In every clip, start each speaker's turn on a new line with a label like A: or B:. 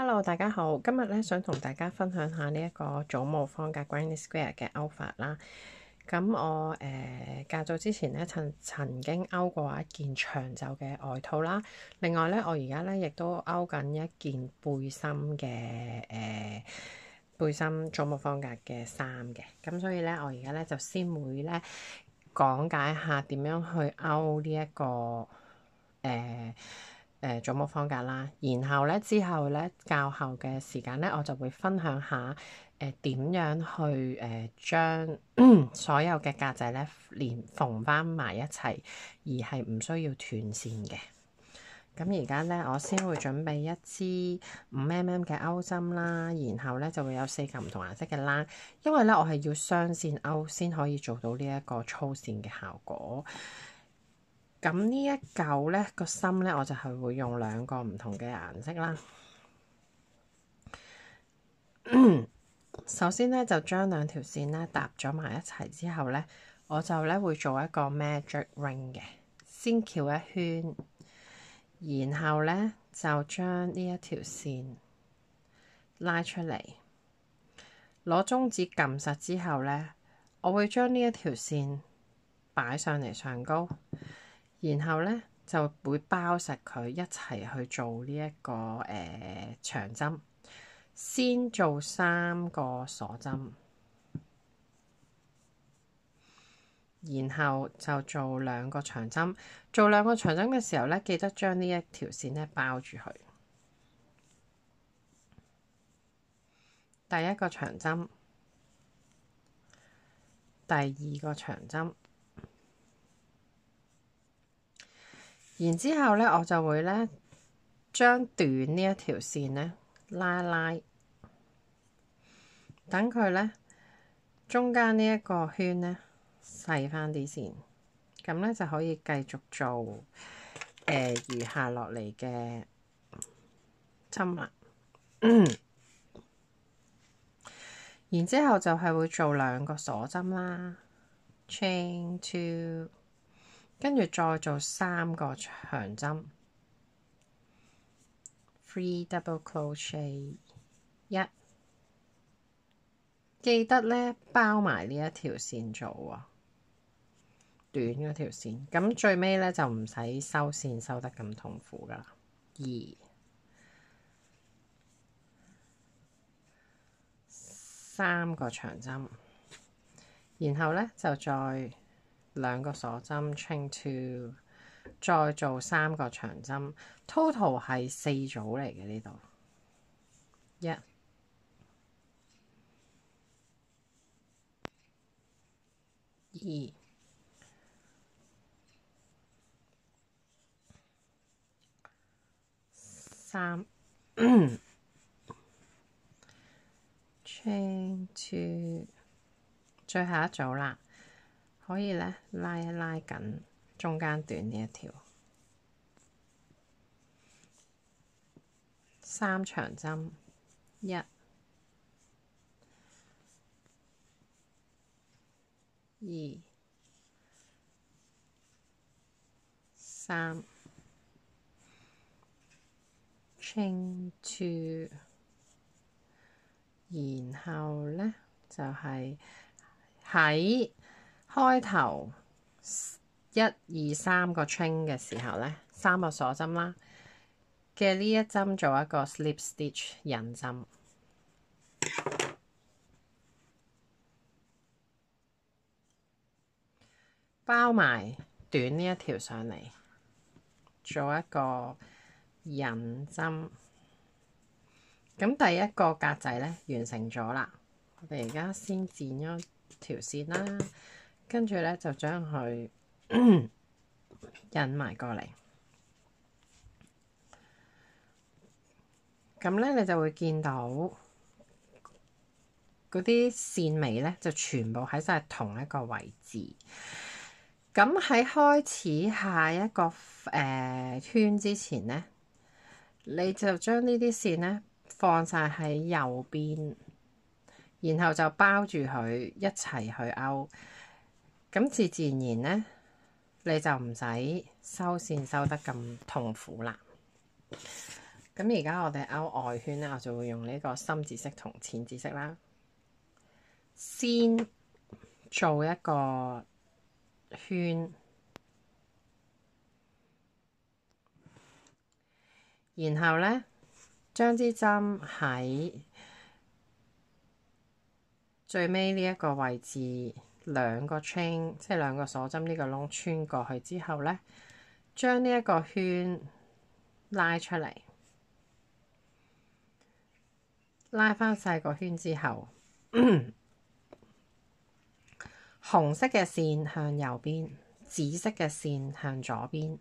A: Hello，大家好，今日咧想同大家分享下呢一個祖母方格 Granny Square 嘅勾法啦。咁我較早之前咧曾經勾過一件長袖嘅外套啦。另外咧，我而家咧亦都勾緊一件背心嘅背心祖母方格嘅衫嘅。咁所以咧，我而家咧就先會咧講解下點樣去勾呢一個祖母方格啦，然後咧之後咧較後嘅時間咧，我就會分享下點樣去將所有嘅格仔咧連縫翻埋一齊，而係唔需要斷線嘅。咁而家咧，我先會準備一支5mm 嘅勾針啦，然後咧就會有4嚿唔同顏色嘅啦。因為咧我係要雙線勾先可以做到呢一個粗線嘅效果。咁呢一嚿咧個心咧，我就係會用2個唔同嘅顏色啦。首先咧就將2條線咧搭咗埋一齊之後咧，我就咧會做一個 magic ring 嘅，先翹一圈，然後咧就將呢一條線拉出嚟，攞中指撳實之後咧，我會將呢一條線擺上嚟上高，然後咧就會包實佢一齊去做呢一個長針。先做3個鎖針，然後就做2個長針。做2個長針嘅時候咧，記得將呢一條線咧包住佢。第1個長針，第2個長針，然之後咧，我就會咧將短呢一條線咧拉一拉，等佢咧中間呢一個圈咧細翻啲線，咁咧就可以繼續做餘下落嚟嘅針啦。然之後就係會做2個鎖針啦 ，chain 2，跟住再做3個長針 ，3 double crochet 1。記得咧包埋呢一條線做喎，短嗰條線。咁最尾咧就唔使收線收得咁痛苦噶啦。2、3個長針，然後咧就再2個鎖針 chain 2，再做3個長針。total 係4組嚟嘅呢度。1、2、3 chain 2，最後一組啦，可以咧拉一拉緊中間短呢一條3長針，1、2、3 chain 2，然後咧就係喺開頭1、2、3個 chain 嘅時候咧，3個鎖針啦嘅呢一針做一個 slip stitch 引針，包埋短呢一條上嚟，做一個引針。咁第1個格仔咧完成咗啦，我哋而家先剪咗條線啦，跟住咧就將佢引埋過嚟。咁咧你就會見到嗰啲線尾咧就全部喺晒同一個位置。咁喺開始下一個圈之前咧，你就將呢啲線咧放晒喺右邊，然後就包住佢一齊去勾。咁自自然然咧，你就唔使收線收得咁痛苦啦。咁而家我哋勾外圈咧，我就會用呢個深紫色同淺紫色啦，先做一個圈，然後咧將支針喺最尾呢一個位置兩個 chain， 即係兩個鎖針呢個窿穿過去之後咧，將呢一個圈拉出嚟，拉翻細個圈之後，紅色嘅線向右邊，紫色嘅線向左邊。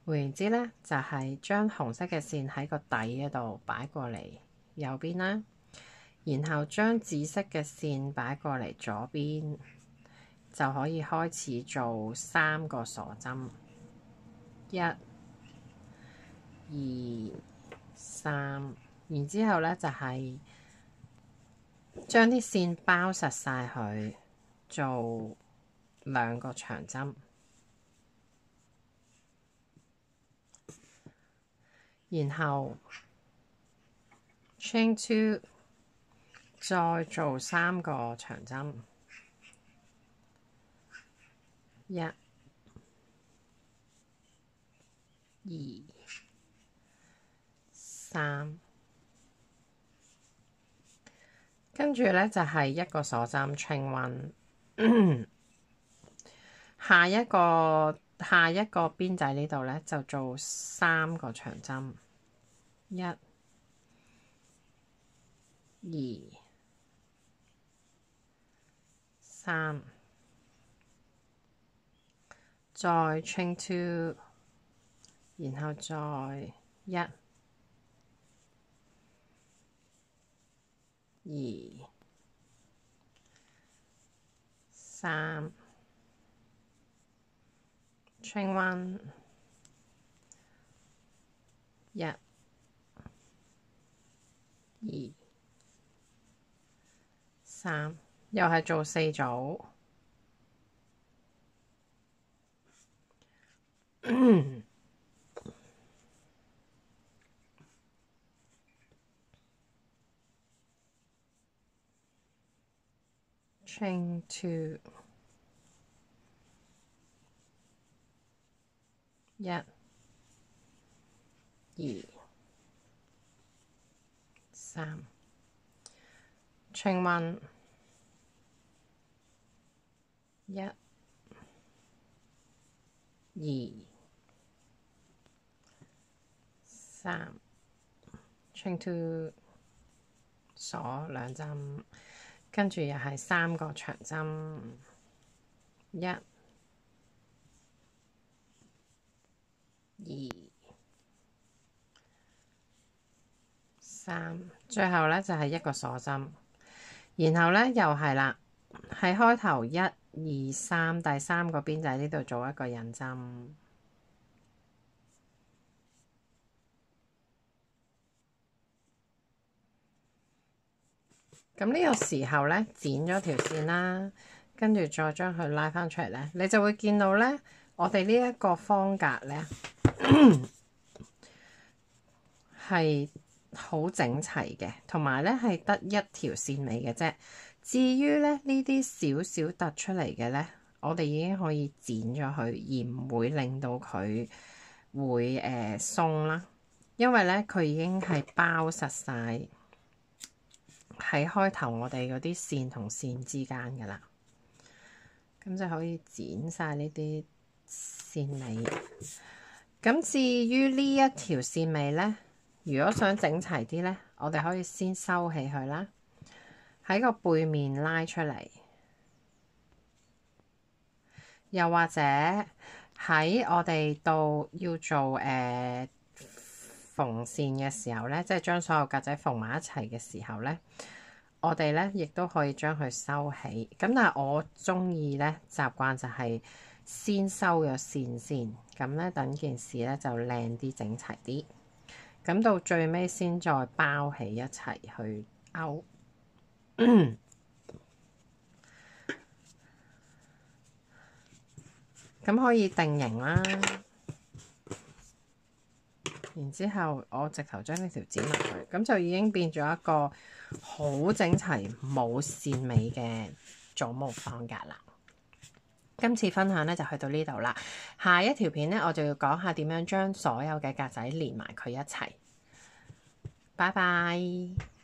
A: 換言之咧，就係將紅色嘅線喺個底嗰度擺過嚟右邊啦，然後將紫色嘅線擺過嚟左邊，就可以開始做3個鎖針，1、2、3，然之後咧就係將啲線包實晒佢，做2個長針，然後 chain 2，再做3個長針，1、2、3，跟住咧就係1個鎖針 chain 1，下一個邊仔呢度咧就做3個長針，1、2、3，再 chain 2，然後再1、2、3 chain 1，1、2、3，又係做4組。chain 2，1、2、3 chain 1，1、2、3 chain 2，鎖2針，跟住又係3個長針，1、2、3，最後咧就係1個鎖針，然後咧又係啦，喺開頭1、2、3第3個邊仔呢度做一個引針。咁呢個時候咧，剪咗條線啦，跟住再將佢拉翻出嚟咧，你就會見到咧，我哋呢一個方格咧係好整齊嘅，同埋咧係得1條線尾嘅啫。至於咧呢啲少少突出嚟嘅咧，我哋已經可以剪咗佢，而唔會令到佢會鬆啦，因為咧佢已經係包實晒喺開頭我哋嗰啲線同線之間噶啦，咁就可以剪晒呢啲線尾。咁至於呢一條線尾呢，如果想整齊啲呢，我哋可以先收起佢啦，喺個背面拉出嚟，又或者喺我哋到要做縫線嘅時候呢，即係將所有格仔縫埋一齊嘅時候呢，我哋呢亦都可以將佢收起。咁但係我中意呢習慣就係先收咗線先，咁呢等件事呢就靚啲整齊啲。咁到最尾先再包起一齊去勾。咁可以定型啦。然之後我直頭將呢條剪落去，咁就已經變咗一個好整齊冇線尾嘅祖母方格啦。今次分享咧就去到呢度啦，下一條片咧我就要講下點樣將所有嘅格仔連埋佢一齊。拜拜。